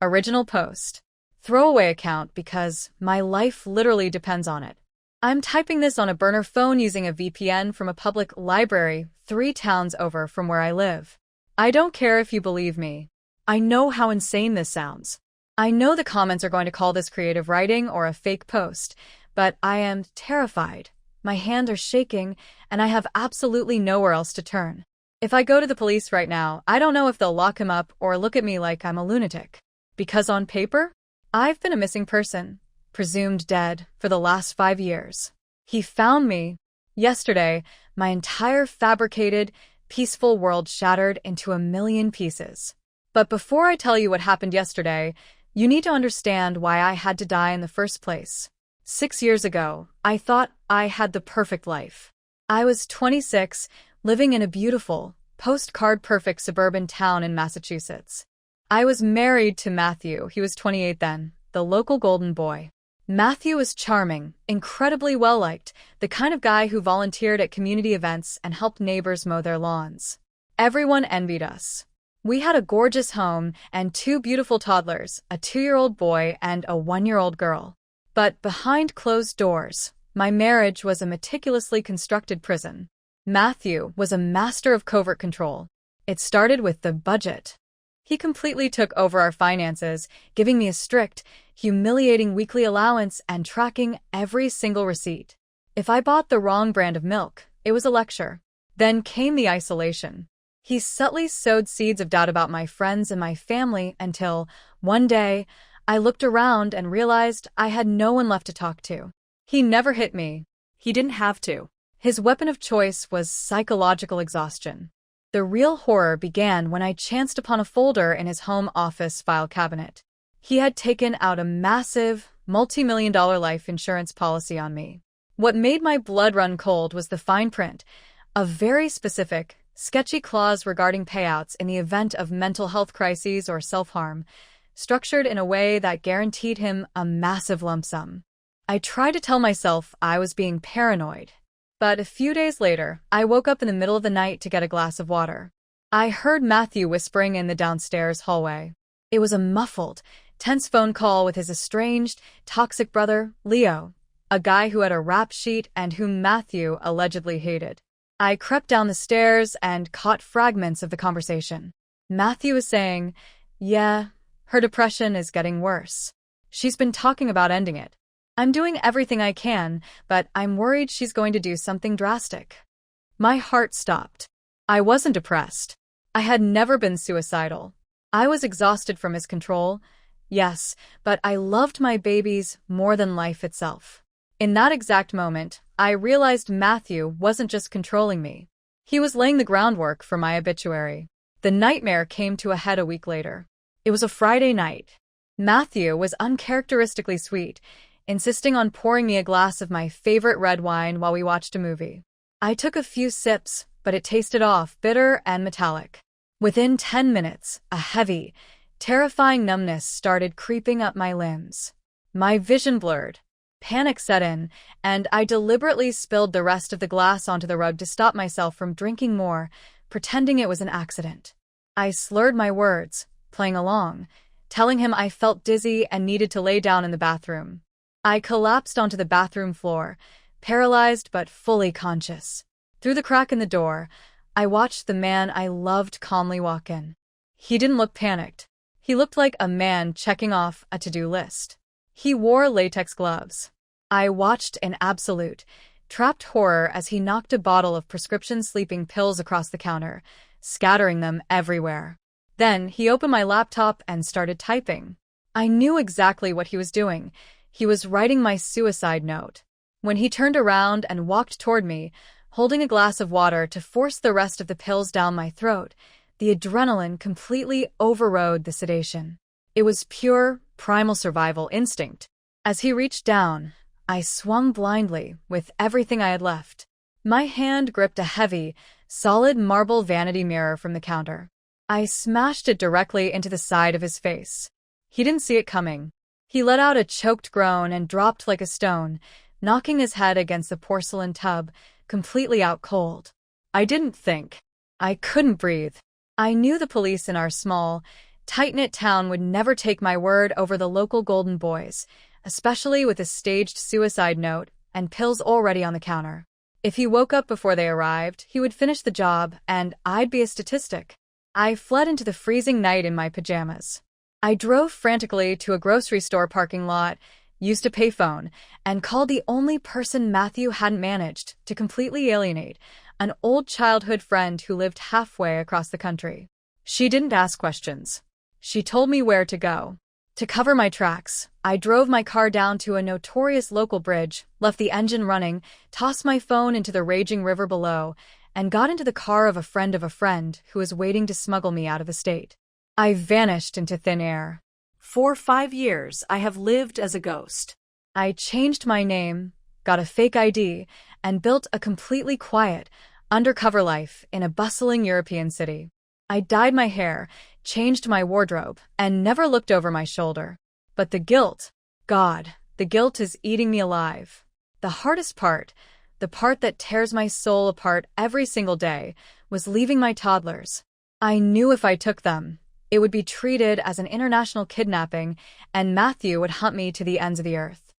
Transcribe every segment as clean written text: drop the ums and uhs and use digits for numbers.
Original post. Throwaway account because my life literally depends on it. I'm typing this on a burner phone using a VPN from a public library 3 towns over from where I live. I don't care if you believe me. I know how insane this sounds. I know the comments are going to call this creative writing or a fake post, but I am terrified. My hands are shaking, and I have absolutely nowhere else to turn. If I go to the police right now, I don't know if they'll lock him up or look at me like I'm a lunatic. Because on paper, I've been a missing person, presumed dead, for the last 5 years. He found me. Yesterday, my entire fabricated, peaceful world shattered into a million pieces. But before I tell you what happened yesterday, you need to understand why I had to die in the first place. 6 years ago, I thought I had the perfect life. I was 26, living in a beautiful, postcard-perfect suburban town in Massachusetts. I was married to Matthew, he was 28 then, the local golden boy. Matthew was charming, incredibly well-liked, the kind of guy who volunteered at community events and helped neighbors mow their lawns. Everyone envied us. We had a gorgeous home and 2 beautiful toddlers, a 2-year-old boy and a 1-year-old girl. But behind closed doors, my marriage was a meticulously constructed prison. Matthew was a master of covert control. It started with the budget. He completely took over our finances, giving me a strict, humiliating weekly allowance and tracking every single receipt. If I bought the wrong brand of milk, it was a lecture. Then came the isolation. He subtly sowed seeds of doubt about my friends and my family until, one day, I looked around and realized I had no one left to talk to. He never hit me. He didn't have to. His weapon of choice was psychological exhaustion. The real horror began when I chanced upon a folder in his home office file cabinet. He had taken out a massive, multi-million-dollar life insurance policy on me. What made my blood run cold was the fine print, a very specific, sketchy clause regarding payouts in the event of mental health crises or self-harm, structured in a way that guaranteed him a massive lump sum. I tried to tell myself I was being paranoid, but a few days later, I woke up in the middle of the night to get a glass of water. I heard Matthew whispering in the downstairs hallway. It was a muffled, tense phone call with his estranged, toxic brother, Leo, a guy who had a rap sheet and whom Matthew allegedly hated. I crept down the stairs and caught fragments of the conversation. Matthew was saying, "Yeah, her depression is getting worse. She's been talking about ending it. I'm doing everything I can, but I'm worried she's going to do something drastic." My heart stopped. I wasn't depressed. I had never been suicidal. I was exhausted from his control. Yes, but I loved my babies more than life itself. In that exact moment, I realized Matthew wasn't just controlling me. He was laying the groundwork for my obituary. The nightmare came to a head a week later. It was a Friday night. Matthew was uncharacteristically sweet, insisting on pouring me a glass of my favorite red wine while we watched a movie. I took a few sips, but it tasted off, bitter and metallic. Within 10 minutes, a heavy, terrifying numbness started creeping up my limbs. My vision blurred. Panic set in, and I deliberately spilled the rest of the glass onto the rug to stop myself from drinking more, pretending it was an accident. I slurred my words, playing along, telling him I felt dizzy and needed to lay down in the bathroom. I collapsed onto the bathroom floor, paralyzed but fully conscious. Through the crack in the door, I watched the man I loved calmly walk in. He didn't look panicked. He looked like a man checking off a to-do list. He wore latex gloves. I watched in absolute, trapped horror as he knocked a bottle of prescription sleeping pills across the counter, scattering them everywhere. Then he opened my laptop and started typing. I knew exactly what he was doing. He was writing my suicide note. When he turned around and walked toward me, holding a glass of water to force the rest of the pills down my throat, the adrenaline completely overrode the sedation. It was pure, primal survival instinct. As he reached down, I swung blindly with everything I had left. My hand gripped a heavy, solid marble vanity mirror from the counter. I smashed it directly into the side of his face. He didn't see it coming. He let out a choked groan and dropped like a stone, knocking his head against the porcelain tub, completely out cold. I didn't think. I couldn't breathe. I knew the police in our small, Tight-knit town would never take my word over the local golden boys, especially with a staged suicide note and pills already on the counter. If he woke up before they arrived, he would finish the job, and I'd be a statistic. I fled into the freezing night in my pajamas. I drove frantically to a grocery store parking lot, used a payphone, and called the only person Matthew hadn't managed to completely alienate, an old childhood friend who lived halfway across the country. She didn't ask questions. She told me where to go. To cover my tracks, I drove my car down to a notorious local bridge, left the engine running, tossed my phone into the raging river below, and got into the car of a friend who was waiting to smuggle me out of the state. I vanished into thin air. For 5 years, I have lived as a ghost. I changed my name, got a fake ID, and built a completely quiet, undercover life in a bustling European city. I dyed my hair, changed my wardrobe, and never looked over my shoulder. But the guilt, God, the guilt is eating me alive. The hardest part, the part that tears my soul apart every single day, was leaving my toddlers. I knew if I took them, it would be treated as an international kidnapping, and Matthew would hunt me to the ends of the earth.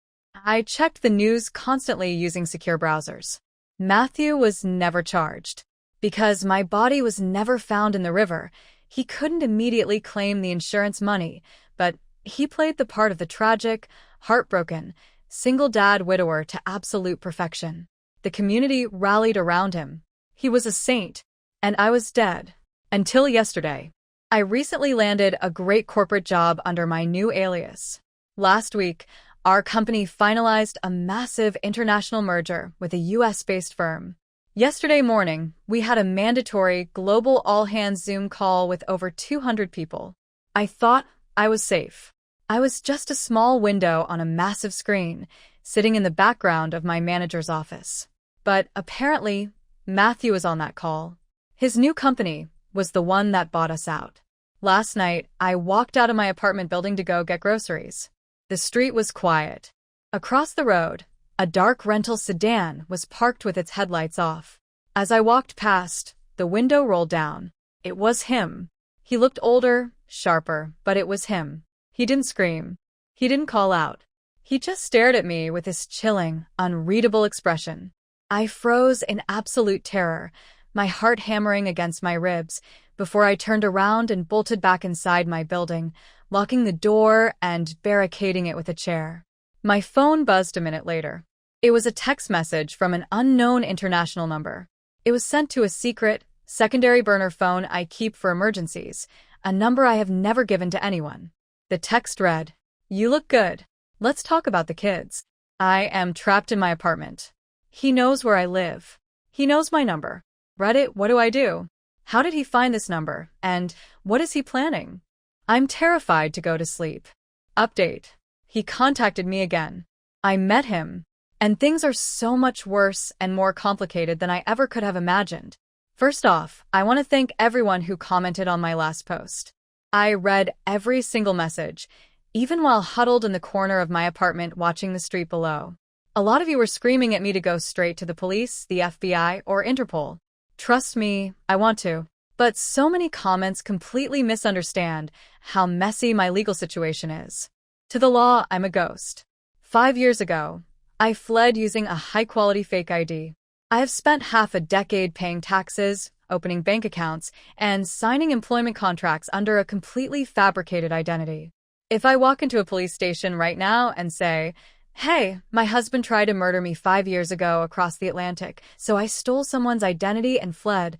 I checked the news constantly using secure browsers. Matthew was never charged. Because my body was never found in the river, he couldn't immediately claim the insurance money, but he played the part of the tragic, heartbroken, single-dad widower to absolute perfection. The community rallied around him. He was a saint, and I was dead. Until yesterday. I recently landed a great corporate job under my new alias. Last week, our company finalized a massive international merger with a US-based firm. Yesterday morning, we had a mandatory global all-hands Zoom call with over 200 people. I thought I was safe. I was just a small window on a massive screen, sitting in the background of my manager's office. But apparently, Matthew was on that call. His new company was the one that bought us out. Last night, I walked out of my apartment building to go get groceries. The street was quiet. Across the road, a dark rental sedan was parked with its headlights off. As I walked past, the window rolled down. It was him. He looked older, sharper, but it was him. He didn't scream. He didn't call out. He just stared at me with this chilling, unreadable expression. I froze in absolute terror, my heart hammering against my ribs, before I turned around and bolted back inside my building, locking the door and barricading it with a chair. My phone buzzed a minute later. It was a text message from an unknown international number. It was sent to a secret, secondary burner phone I keep for emergencies, a number I have never given to anyone. The text read, "You look good. Let's talk about the kids. I am trapped in my apartment. He knows where I live. He knows my number. Reddit, what do I do? How did he find this number? And what is he planning? I'm terrified to go to sleep. Update. He contacted me again. I met him. And things are so much worse and more complicated than I ever could have imagined. First off, I want to thank everyone who commented on my last post. I read every single message, even while huddled in the corner of my apartment watching the street below. A lot of you were screaming at me to go straight to the police, the FBI, or Interpol. Trust me, I want to. But so many comments completely misunderstand how messy my legal situation is. To the law, I'm a ghost. 5 years ago, I fled using a high-quality fake ID. I have spent half a decade paying taxes, opening bank accounts, and signing employment contracts under a completely fabricated identity. If I walk into a police station right now and say, "Hey, my husband tried to murder me 5 years ago across the Atlantic, so I stole someone's identity and fled,"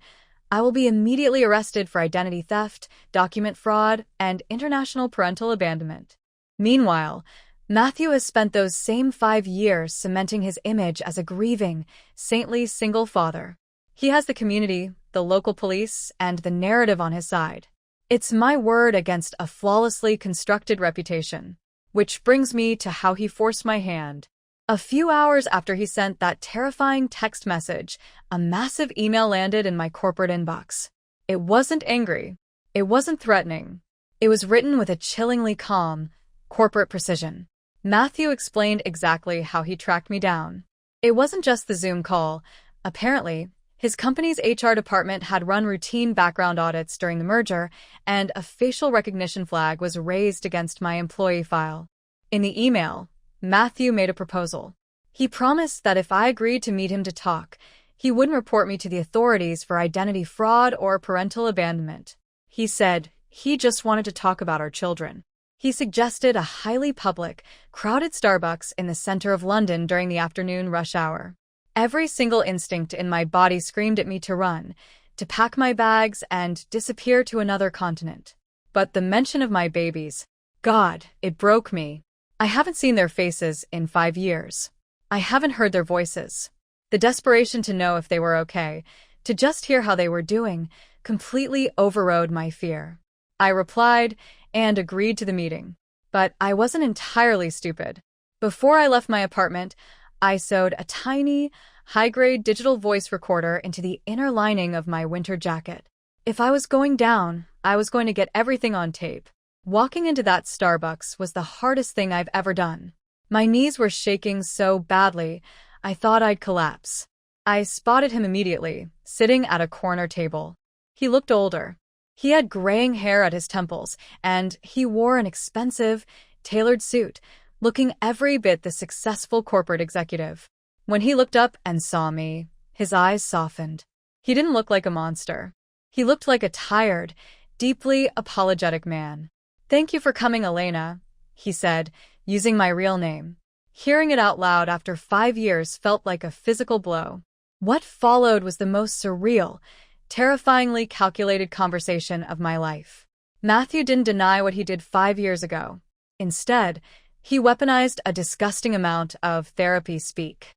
I will be immediately arrested for identity theft, document fraud, and international parental abandonment. Meanwhile, Matthew has spent those same 5 years cementing his image as a grieving, saintly single father. He has the community, the local police, and the narrative on his side. It's my word against a flawlessly constructed reputation. Which brings me to how he forced my hand. A few hours after he sent that terrifying text message, a massive email landed in my corporate inbox. It wasn't angry. It wasn't threatening. It was written with a chillingly calm, corporate precision. Matthew explained exactly how he tracked me down. It wasn't just the Zoom call. Apparently, His company's HR department had run routine background audits during the merger, and a facial recognition flag was raised against my employee file. In the email, Matthew made a proposal. He promised that if I agreed to meet him to talk, he wouldn't report me to the authorities for identity fraud or parental abandonment. He said he just wanted to talk about our children. He suggested a highly public, crowded Starbucks in the center of London during the afternoon rush hour. Every single instinct in my body screamed at me to run, to pack my bags and disappear to another continent. But the mention of my babies, God, it broke me. I haven't seen their faces in 5 years. I haven't heard their voices. The desperation to know if they were okay, to just hear how they were doing, completely overrode my fear. I replied and agreed to the meeting. But I wasn't entirely stupid. Before I left my apartment, I sewed a tiny, high-grade digital voice recorder into the inner lining of my winter jacket. If I was going down, I was going to get everything on tape. Walking into that Starbucks was the hardest thing I've ever done. My knees were shaking so badly, I thought I'd collapse. I spotted him immediately, sitting at a corner table. He looked older. He had graying hair at his temples, and he wore an expensive, tailored suit, looking every bit the successful corporate executive. When he looked up and saw me, his eyes softened. He didn't look like a monster. He looked like a tired, deeply apologetic man. "Thank you for coming, Elena," he said, using my real name. Hearing it out loud after 5 years felt like a physical blow. What followed was the most surreal, terrifyingly calculated conversation of my life. Matthew didn't deny what he did 5 years ago. Instead, he weaponized a disgusting amount of therapy speak.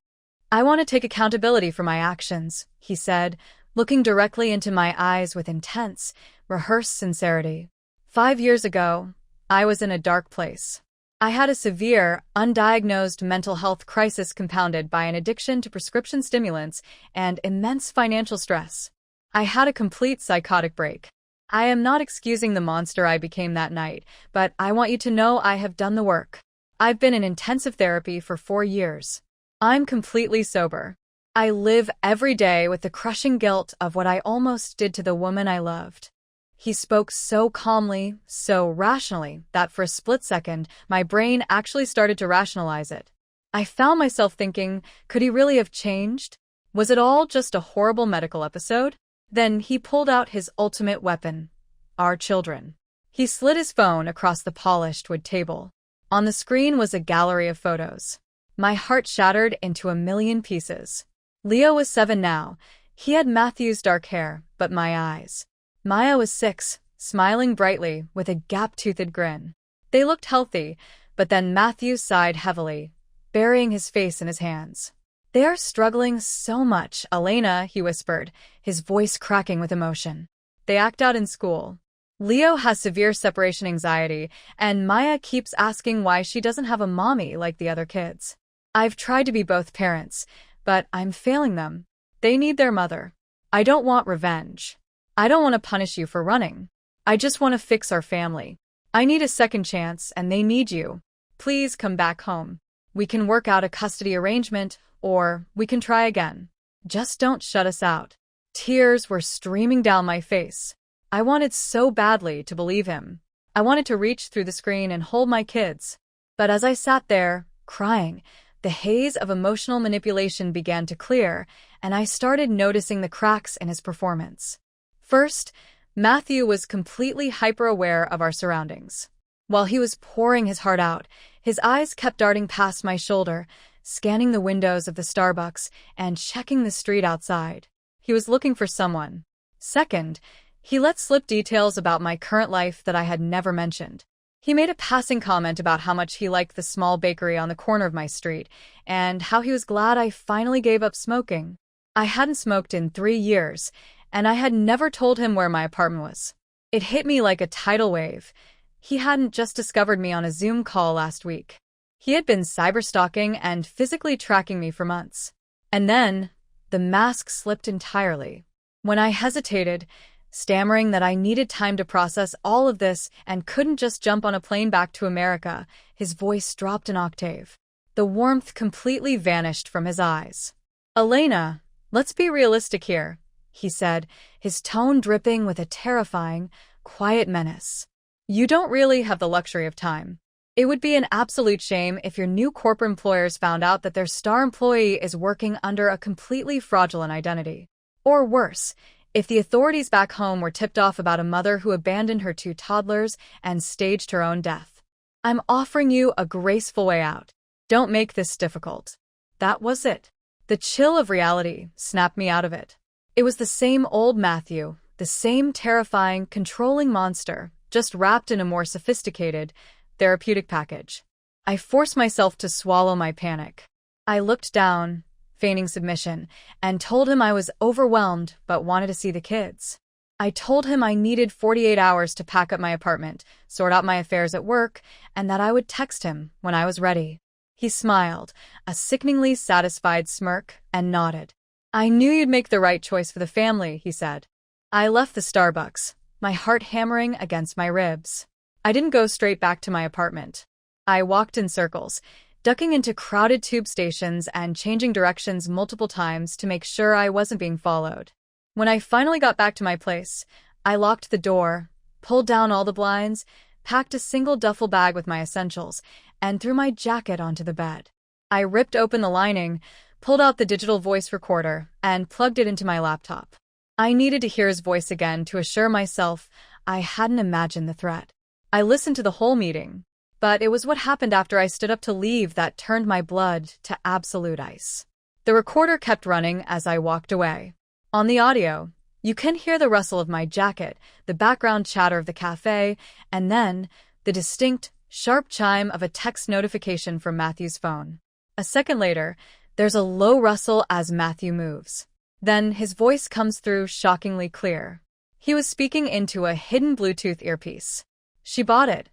"I want to take accountability for my actions," he said, looking directly into my eyes with intense, rehearsed sincerity. 5 years ago, I was in a dark place. I had a severe, undiagnosed mental health crisis compounded by an addiction to prescription stimulants and immense financial stress. I had a complete psychotic break. I am not excusing the monster I became that night, but I want you to know I have done the work. I've been in intensive therapy for 4 years. I'm completely sober. I live every day with the crushing guilt of what I almost did to the woman I loved." He spoke so calmly, so rationally, that for a split second, my brain actually started to rationalize it. I found myself thinking, could he really have changed? Was it all just a horrible medical episode? Then he pulled out his ultimate weapon, our children. He slid his phone across the polished wood table. On the screen was a gallery of photos. My heart shattered into a million pieces. Leo was 7 now. He had Matthew's dark hair, but my eyes. Maya was 6, smiling brightly with a gap-toothed grin. They looked healthy, but then Matthew sighed heavily, burying his face in his hands. "They are struggling so much, Elena," he whispered, his voice cracking with emotion. "They act out in school. Leo has severe separation anxiety, and Maya keeps asking why she doesn't have a mommy like the other kids. I've tried to be both parents, but I'm failing them. They need their mother. I don't want revenge. I don't want to punish you for running. I just want to fix our family. I need a second chance, and they need you. Please come back home. We can work out a custody arrangement, or we can try again. Just don't shut us out." Tears were streaming down my face. I wanted so badly to believe him. I wanted to reach through the screen and hold my kids. But as I sat there, crying, the haze of emotional manipulation began to clear, and I started noticing the cracks in his performance. First, Matthew was completely hyper-aware of our surroundings. While he was pouring his heart out, his eyes kept darting past my shoulder, scanning the windows of the Starbucks and checking the street outside. He was looking for someone. Second, he let slip details about my current life that I had never mentioned. He made a passing comment about how much he liked the small bakery on the corner of my street, and how he was glad I finally gave up smoking. I hadn't smoked in 3 years, and I had never told him where my apartment was. It hit me like a tidal wave. He hadn't just discovered me on a Zoom call last week. He had been cyberstalking and physically tracking me for months. And then, the mask slipped entirely. When I hesitated, stammering that I needed time to process all of this and couldn't just jump on a plane back to America, his voice dropped an octave. The warmth completely vanished from his eyes. "Elena," Let's be realistic here, he said, his tone dripping with a terrifying, quiet menace. You don't really have the luxury of time. It would be an absolute shame if your new corporate employers found out that their star employee is working under a completely fraudulent identity. Or worse, if the authorities back home were tipped off about a mother who abandoned her 2 toddlers and staged her own death. I'm offering you a graceful way out. Don't make this difficult. That was it. The chill of reality snapped me out of it. It was the same old Matthew, the same terrifying, controlling monster, just wrapped in a more sophisticated, therapeutic package. I forced myself to swallow my panic. I looked down, feigning submission, and told him I was overwhelmed but wanted to see the kids. I told him I needed 48 hours to pack up my apartment, sort out my affairs at work, and that I would text him when I was ready. He smiled, a sickeningly satisfied smirk, and nodded. I knew you'd make the right choice for the family, he said. I left the Starbucks, my heart hammering against my ribs. I didn't go straight back to my apartment. I walked in circles, ducking into crowded tube stations and changing directions multiple times to make sure I wasn't being followed. When I finally got back to my place, I locked the door, pulled down all the blinds, packed a single duffel bag with my essentials, and threw my jacket onto the bed. I ripped open the lining, pulled out the digital voice recorder, and plugged it into my laptop. I needed to hear his voice again to assure myself I hadn't imagined the threat. I listened to the whole meeting, but it was what happened after I stood up to leave that turned my blood to absolute ice. The recorder kept running as I walked away. On the audio, you can hear the rustle of my jacket, the background chatter of the cafe, and then the distinct, sharp chime of a text notification from Matthew's phone. A second later, there's a low rustle as Matthew moves. Then his voice comes through shockingly clear. He was speaking into a hidden Bluetooth earpiece. She bought it,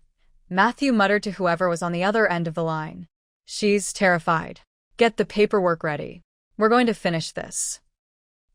Matthew muttered to whoever was on the other end of the line. She's terrified. Get the paperwork ready. We're going to finish this.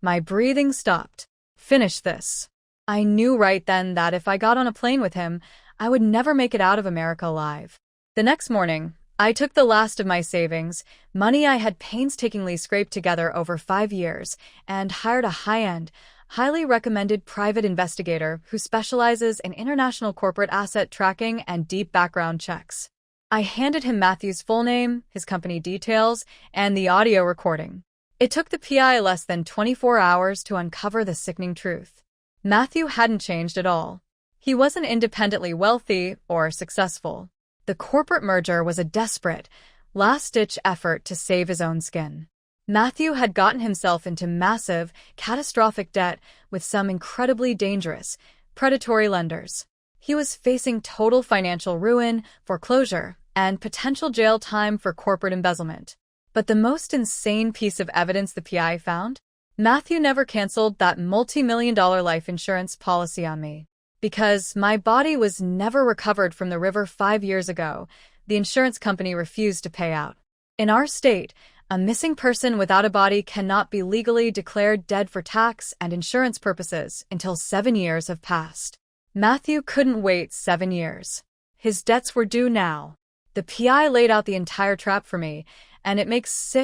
My breathing stopped. Finish this. I knew right then that if I got on a plane with him, I would never make it out of America alive. The next morning, I took the last of my savings, money I had painstakingly scraped together over 5 years, and hired a high-end, highly recommended private investigator who specializes in international corporate asset tracking and deep background checks. I handed him Matthew's full name, his company details, and the audio recording. It took the PI less than 24 hours to uncover the sickening truth. Matthew hadn't changed at all. He wasn't independently wealthy or successful. The corporate merger was a desperate, last-ditch effort to save his own skin. Matthew had gotten himself into massive, catastrophic debt with some incredibly dangerous, predatory lenders. He was facing total financial ruin, foreclosure, and potential jail time for corporate embezzlement. But the most insane piece of evidence the PI found? Matthew never canceled that multi-million-dollar life insurance policy on me. Because my body was never recovered from the river 5 years ago, the insurance company refused to pay out. In our state, a missing person without a body cannot be legally declared dead for tax and insurance purposes until 7 years have passed. Matthew couldn't wait 7 years. His debts were due now. The PI laid out the entire trap for me, and it makes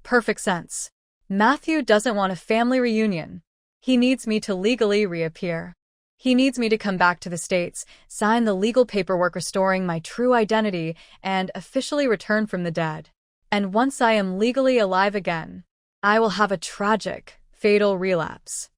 perfect sense. Matthew doesn't want a family reunion. He needs me to legally reappear. He needs me to come back to the States, sign the legal paperwork restoring my true identity, and officially return from the dead. And once I am legally alive again, I will have a tragic, fatal relapse.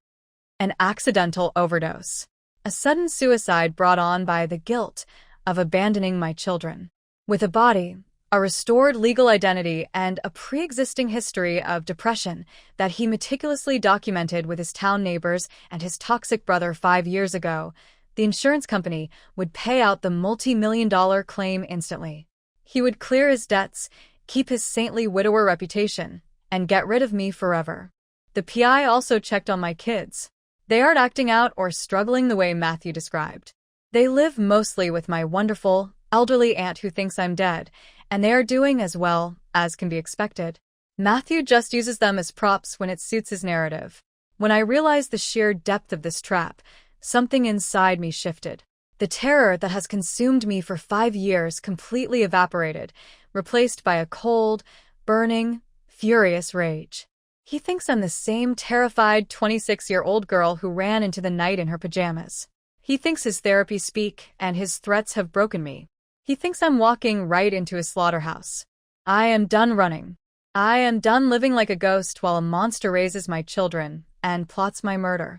An accidental overdose. A sudden suicide brought on by the guilt of abandoning my children. With a body, a restored legal identity, and a pre-existing history of depression that he meticulously documented with his town neighbors and his toxic brother 5 years ago, the insurance company would pay out the multi-million-dollar claim instantly. He would clear his debts, keep his saintly widower reputation, and get rid of me forever. The PI also checked on my kids. They aren't acting out or struggling the way Matthew described. They live mostly with my wonderful, elderly aunt who thinks I'm dead, and they are doing as well as can be expected. Matthew just uses them as props when it suits his narrative. When I realized the sheer depth of this trap, something inside me shifted. The terror that has consumed me for 5 years completely evaporated, replaced by a cold, burning, furious rage. He thinks I'm the same terrified 26-year-old girl who ran into the night in her pajamas. He thinks his therapy speak and his threats have broken me. He thinks I'm walking right into his slaughterhouse. I am done running. I am done living like a ghost while a monster raises my children and plots my murder.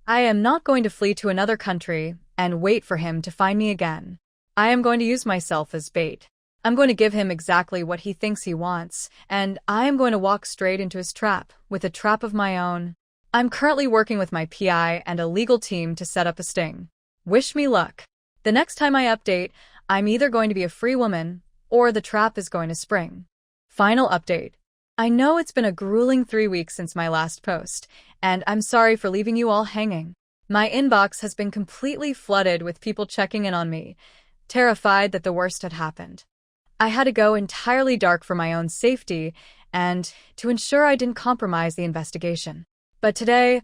I am not going to flee to another country and wait for him to find me again. I am going to use myself as bait. I'm going to give him exactly what he thinks he wants, and I am going to walk straight into his trap, with a trap of my own. I'm currently working with my PI and a legal team to set up a sting. Wish me luck. The next time I update, I'm either going to be a free woman, or the trap is going to spring. Final update. I know it's been a grueling 3 weeks since my last post, and I'm sorry for leaving you all hanging. My inbox has been completely flooded with people checking in on me, terrified that the worst had happened. I had to go entirely dark for my own safety and to ensure I didn't compromise the investigation. But today,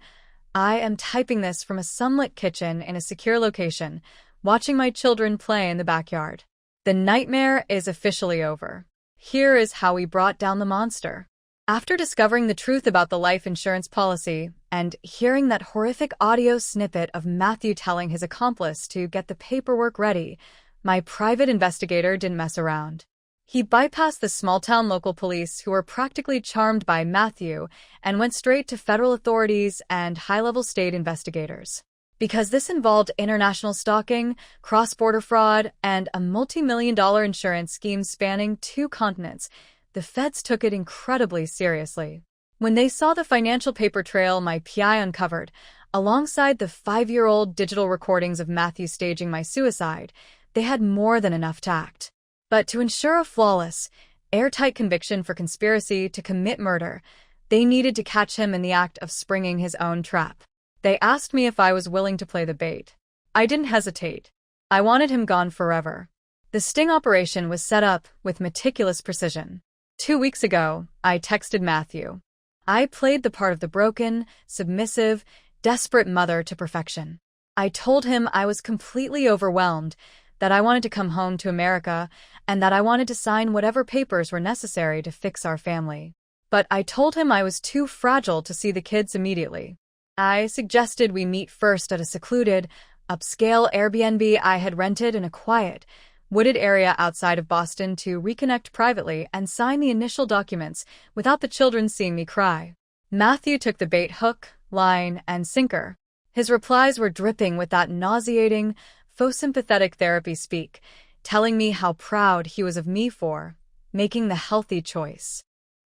I am typing this from a sunlit kitchen in a secure location, watching my children play in the backyard. The nightmare is officially over. Here is how we brought down the monster. After discovering the truth about the life insurance policy and hearing that horrific audio snippet of Matthew telling his accomplice to get the paperwork ready, my private investigator didn't mess around. He bypassed the small-town local police who were practically charmed by Matthew and went straight to federal authorities and high-level state investigators. Because this involved international stalking, cross-border fraud, and a multi-million-dollar insurance scheme spanning 2 continents, the feds took it incredibly seriously. When they saw the financial paper trail my PI uncovered, alongside the 5-year-old digital recordings of Matthew staging my suicide, they had more than enough tact. But to ensure a flawless, airtight conviction for conspiracy to commit murder, they needed to catch him in the act of springing his own trap. They asked me if I was willing to play the bait. I didn't hesitate. I wanted him gone forever. The sting operation was set up with meticulous precision. 2 weeks ago, I texted Matthew. I played the part of the broken, submissive, desperate mother to perfection. I told him I was completely overwhelmed, that I wanted to come home to America, and that I wanted to sign whatever papers were necessary to fix our family. But I told him I was too fragile to see the kids immediately. I suggested we meet first at a secluded, upscale Airbnb I had rented in a quiet, wooded area outside of Boston to reconnect privately and sign the initial documents without the children seeing me cry. Matthew took the bait hook, line, and sinker. His replies were dripping with that nauseating, faux sympathetic therapy speak, telling me how proud he was of me for making the healthy choice.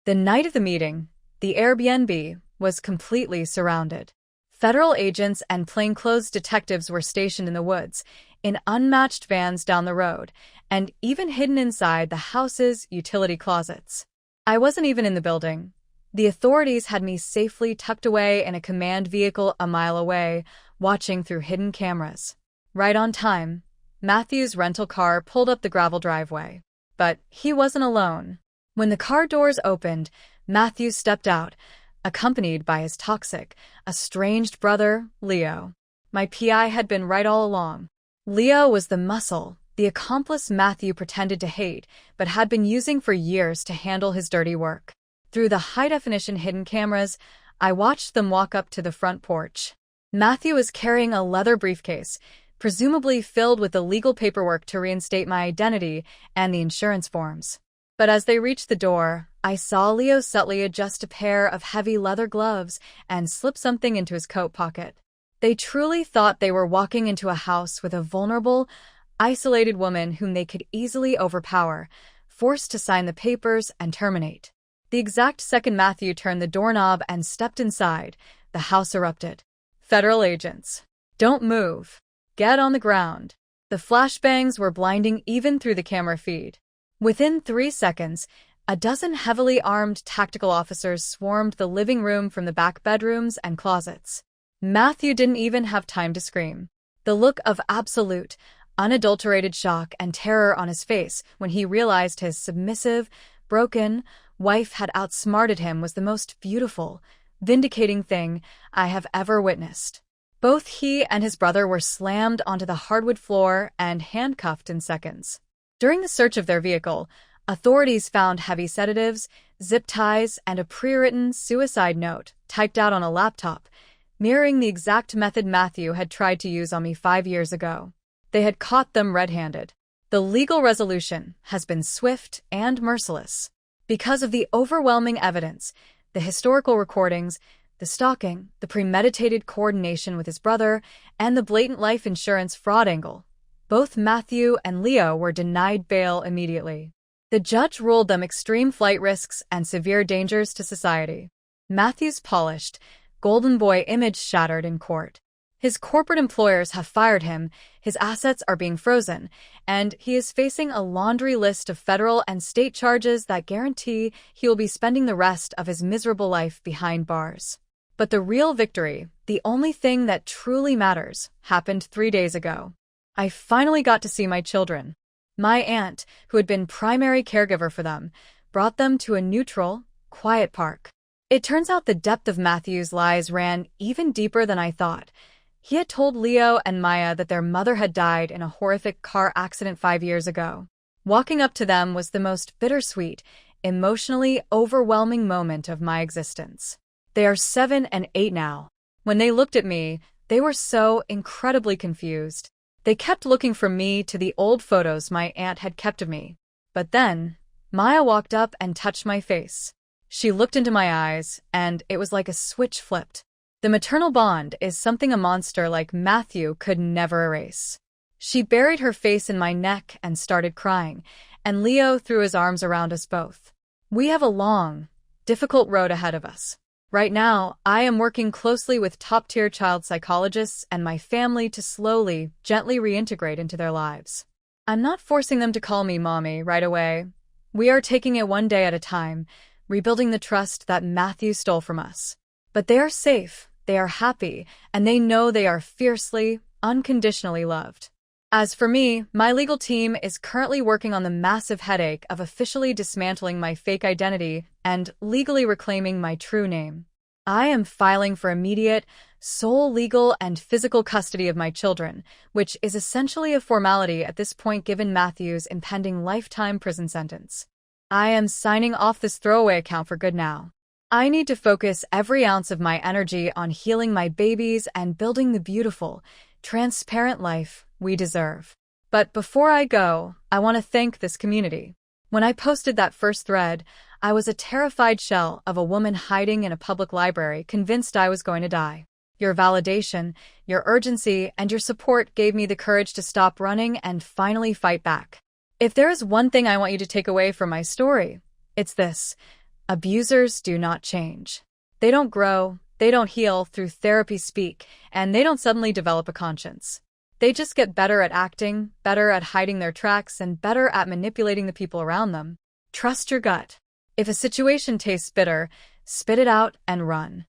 The night of the meeting, the Airbnb was completely surrounded. Federal agents and plainclothes detectives were stationed in the woods, in unmatched vans down the road, and even hidden inside the house's utility closets. I wasn't even in the building. The authorities had me safely tucked away in a command vehicle a mile away, watching through hidden cameras. Right on time, Matthew's rental car pulled up the gravel driveway. But he wasn't alone. When the car doors opened, Matthew stepped out, accompanied by his toxic, estranged brother, Leo. My PI had been right all along. Leo was the muscle, the accomplice Matthew pretended to hate, but had been using for years to handle his dirty work. Through the high-definition hidden cameras, I watched them walk up to the front porch. Matthew was carrying a leather briefcase, presumably filled with the legal paperwork to reinstate my identity and the insurance forms. But as they reached the door, I saw Leo subtly adjust a pair of heavy leather gloves and slip something into his coat pocket. They truly thought they were walking into a house with a vulnerable, isolated woman whom they could easily overpower, forced to sign the papers and terminate. The exact second Matthew turned the doorknob and stepped inside, the house erupted. Federal agents. Don't move. Get on the ground. The flashbangs were blinding even through the camera feed. Within 3 seconds, a dozen heavily armed tactical officers swarmed the living room from the back bedrooms and closets. Matthew didn't even have time to scream. The look of absolute, unadulterated shock and terror on his face when he realized his submissive, broken wife had outsmarted him was the most beautiful, vindicating thing I have ever witnessed. Both he and his brother were slammed onto the hardwood floor and handcuffed in seconds. During the search of their vehicle, Authorities found heavy sedatives, zip ties, and a pre-written suicide note typed out on a laptop, mirroring the exact method Matthew had tried to use on me 5 years ago. They had caught them red-handed. The legal resolution has been swift and merciless. Because of the overwhelming evidence, the historical recordings, the stalking, the premeditated coordination with his brother, and the blatant life insurance fraud angle, both Matthew and Leo were denied bail immediately. The judge ruled them extreme flight risks and severe dangers to society. Matthew's polished, golden boy image shattered in court. His corporate employers have fired him, his assets are being frozen, and he is facing a laundry list of federal and state charges that guarantee he will be spending the rest of his miserable life behind bars. But the real victory, the only thing that truly matters, happened 3 days ago. I finally got to see my children. My aunt, who had been primary caregiver for them, brought them to a neutral, quiet park. It turns out the depth of Matthew's lies ran even deeper than I thought. He had told Leo and Maya that their mother had died in a horrific car accident 5 years ago. Walking up to them was the most bittersweet, emotionally overwhelming moment of my existence. They are 7 and 8 now. When they looked at me, they were so incredibly confused. They kept looking from me to the old photos my aunt had kept of me. But then, Maya walked up and touched my face. She looked into my eyes, and it was like a switch flipped. The maternal bond is something a monster like Matthew could never erase. She buried her face in my neck and started crying, and Leo threw his arms around us both. We have a long, difficult road ahead of us. Right now, I am working closely with top-tier child psychologists and my family to slowly, gently reintegrate into their lives. I'm not forcing them to call me mommy right away. We are taking it one day at a time, rebuilding the trust that Matthew stole from us. But they are safe, they are happy, and they know they are fiercely, unconditionally loved. As for me, my legal team is currently working on the massive headache of officially dismantling my fake identity and legally reclaiming my true name. I am filing for immediate, sole legal and physical custody of my children, which is essentially a formality at this point given Matthew's impending lifetime prison sentence. I am signing off this throwaway account for good now. I need to focus every ounce of my energy on healing my babies and building the beautiful, transparent life we deserve. But before I go, I want to thank this community. When I posted that first thread, I was a terrified shell of a woman hiding in a public library, convinced I was going to die. Your validation, your urgency, and your support gave me the courage to stop running and finally fight back. If there is one thing I want you to take away from my story, it's this: abusers do not change. They don't grow, they don't heal through therapy speak, and they don't suddenly develop a conscience. They just get better at acting, better at hiding their tracks, and better at manipulating the people around them. Trust your gut. If a situation tastes bitter, spit it out and run.